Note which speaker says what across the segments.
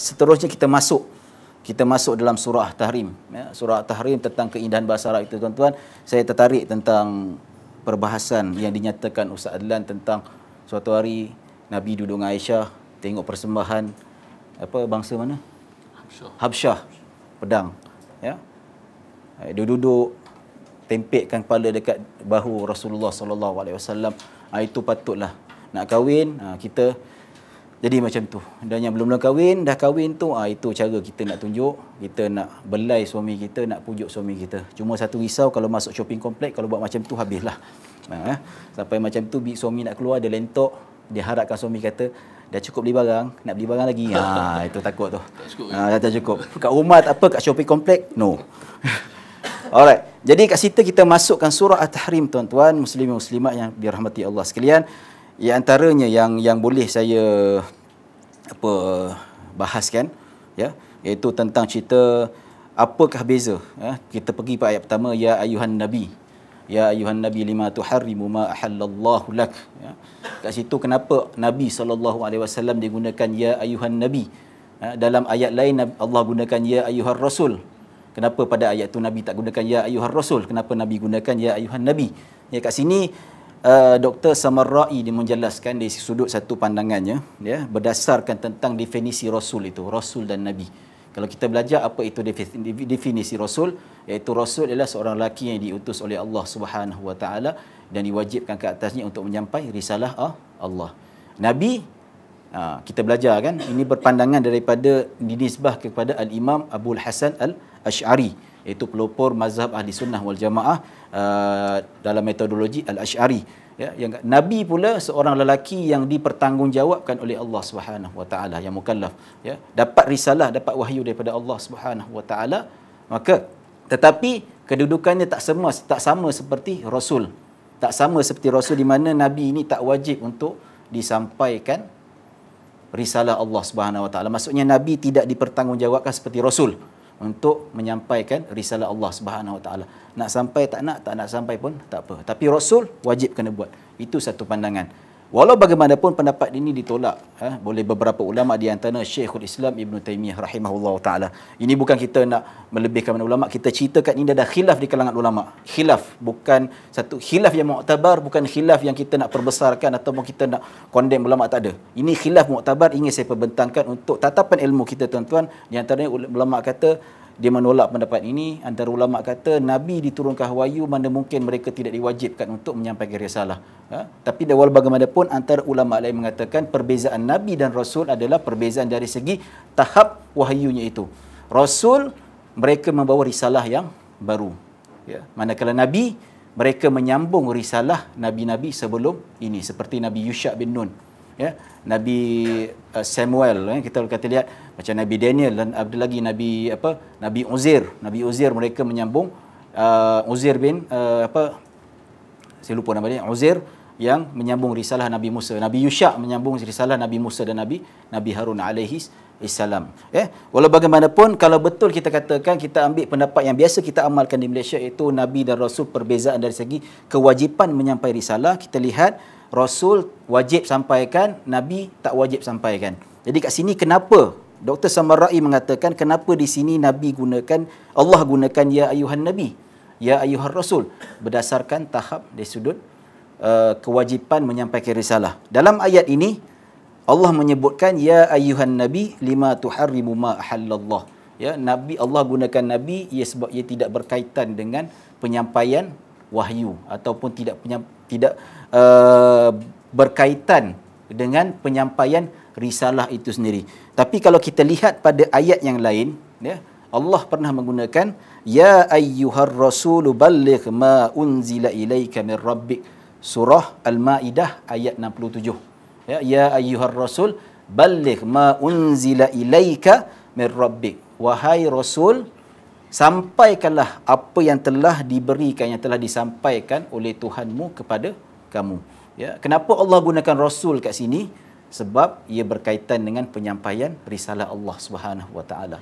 Speaker 1: seterusnya kita masuk dalam surah Tahrim. Ya, surah Tahrim tentang keindahan bahasa Arab itu, tuan-tuan. Saya tertarik tentang perbahasan yang dinyatakan Ustaz Adlan tentang suatu hari Nabi duduk dengan Aisyah, tengok persembahan bangsa mana? Habsyah. Pedang. Ya. Dia duduk tempekkan kepala dekat bahu Rasulullah sallallahu alaihi wasallam. Itu patutlah nak kahwin, kita jadi macam tu. Dan yang belum kahwin, dah kahwin tu, itu cara kita nak tunjuk, kita nak belai suami kita, nak pujuk suami kita. Cuma satu risau, kalau masuk shopping komplek, kalau buat macam tu, habislah. Sampai macam tu, suami nak keluar, dia lentok, dia harapkan suami kata, dah cukup beli barang, nak beli barang lagi. Itu takut tu. Tak cukup. Kat rumah tak apa, kat shopping komplek, no. Alright. Jadi kat situ kita masukkan surah At-Tahrim, tuan-tuan, muslimin muslimat yang dirahmati Allah sekalian. Yang antaranya yang boleh saya bahaskan, ya, iaitu tentang cerita apakah beza, ya. Kita pergi pada ayat pertama, ya ayuhan nabi lima tuharrimu ma ahallallahu lak, ya. Kat situ kenapa Nabi SAW digunakan ya ayuhan nabi, ya. Dalam ayat lain Allah gunakan ya ayuhar rasul. Kenapa pada ayat tu Nabi tak gunakan ya ayuhar rasul? Kenapa Nabi gunakan ya ayuhan nabi? Ya, kat sini Dr. Samarra'i dia menjelaskan dari sudut satu pandangannya, ya, berdasarkan tentang definisi rasul itu, rasul dan nabi. Kalau kita belajar apa itu definisi rasul, iaitu rasul adalah seorang lelaki yang diutus oleh Allah Subhanahu wa taala dan diwajibkan ke atasnya untuk menyampai risalah Allah. Nabi, kita belajar kan, ini berpandangan daripada dinisbah kepada Al-Imam Abul Hasan Al-Ash'ari, iaitu pelopor mazhab Ahli Sunnah wal Jamaah dalam metodologi Al-Ash'ari. Ya, yang Nabi pula seorang lelaki yang dipertanggungjawabkan oleh Allah Subhanahu wa taala, yang mukallaf, ya, dapat risalah, dapat wahyu daripada Allah Subhanahu wa taala. Maka tetapi kedudukannya tak sama seperti rasul. Tak sama seperti rasul, di mana Nabi ini tak wajib untuk disampaikan risalah Allah Subhanahu wa taala. Maksudnya Nabi tidak dipertanggungjawabkan seperti rasul untuk menyampaikan risalah Allah Subhanahu wa taala. Nak sampai tak nak sampai pun tak apa. Tapi rasul wajib kena buat. Itu satu pandangan. Walau bagaimanapun pendapat ini ditolak oleh beberapa ulama, di antara Syekhul Islam Ibn Taymiyah rahimahullah taala. Ini bukan kita nak melebihkan ulama, kita ceritakan ini ada khilaf di kalangan ulama. Khilaf, bukan satu khilaf yang muktabar, bukan khilaf yang kita nak perbesarkan ataupun kita nak condemn ulama, tak ada. Ini khilaf muktabar, ingin saya perbentangkan untuk tatapan ilmu kita, tuan-tuan. Di antaranya ulama kata dia menolak pendapat ini. Antara ulama kata Nabi diturunkan wahyu, mana mungkin mereka tidak diwajibkan untuk menyampaikan risalah. Tapi walau bagaimanapun, antara ulama lain mengatakan perbezaan Nabi dan Rasul adalah perbezaan dari segi tahap wahyunya itu. Rasul, mereka membawa risalah yang baru. Ya. Manakala Nabi, mereka menyambung risalah Nabi-Nabi sebelum ini. Seperti Nabi Yusha bin Nun. Ya, Nabi Samuel, kita kata lihat macam Nabi Daniel, dan ada lagi Nabi Uzair. Nabi Uzair mereka menyambung Uzair bin saya lupa nama dia, Uzair, yang menyambung risalah Nabi Musa. Nabi Yusha menyambung risalah Nabi Musa dan Nabi Harun alaihi salam. Walau bagaimanapun, kalau betul kita katakan, kita ambil pendapat yang biasa kita amalkan di Malaysia, iaitu Nabi dan Rasul perbezaan dari segi kewajipan menyampaikan risalah. Kita lihat Rasul wajib sampaikan, Nabi tak wajib sampaikan. Jadi kat sini kenapa Dr. Samarra'i mengatakan kenapa di sini Nabi gunakan, Allah gunakan ya ayuhan nabi, ya ayuhan rasul, berdasarkan tahap dari sudut kewajipan menyampaikan risalah. Dalam ayat ini Allah menyebutkan ya ayuhan nabi lima tuharrimu ma ahallallah. Ya, Nabi, Allah gunakan Nabi sebab ia tidak berkaitan dengan penyampaian wahyu ataupun tidak berkaitan dengan penyampaian risalah itu sendiri. Tapi kalau kita lihat pada ayat yang lain, ya, Allah pernah menggunakan ya ayyuhar rasulu balligh ma unzila ilaika min rabbik. Surah Al-Maidah ayat 67. Ya ayyuhar rasul balligh ma unzila ilaika min rabbik. Wahai rasul, sampaikanlah apa yang telah diberikan, yang telah disampaikan oleh Tuhanmu kepada kamu. Ya, kenapa Allah gunakan rasul kat sini? Sebab ia berkaitan dengan penyampaian risalah Allah Subhanahu wa taala.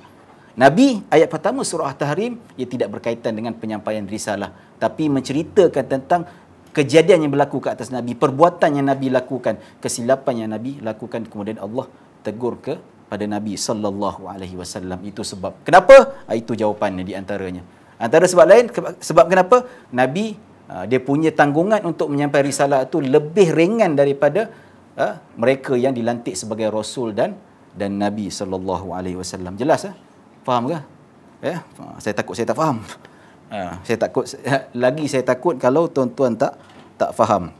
Speaker 1: Nabi, ayat pertama surah At-Tahrim, ia tidak berkaitan dengan penyampaian risalah, tapi menceritakan tentang kejadian yang berlaku ke atas Nabi, perbuatan yang Nabi lakukan, kesilapan yang Nabi lakukan, kemudian Allah tegur ke pada Nabi sallallahu alaihi wasallam. Itu sebab. Kenapa? Itu jawapannya di antaranya. Antara sebab lain, sebab kenapa? Nabi dia punya tanggungan untuk menyampaikan risalah itu lebih ringan daripada mereka yang dilantik sebagai rasul dan Nabi sallallahu alaihi wasallam. Jelas Faham ke? Ya, saya takut saya tak faham. Saya takut kalau tuan-tuan tak faham.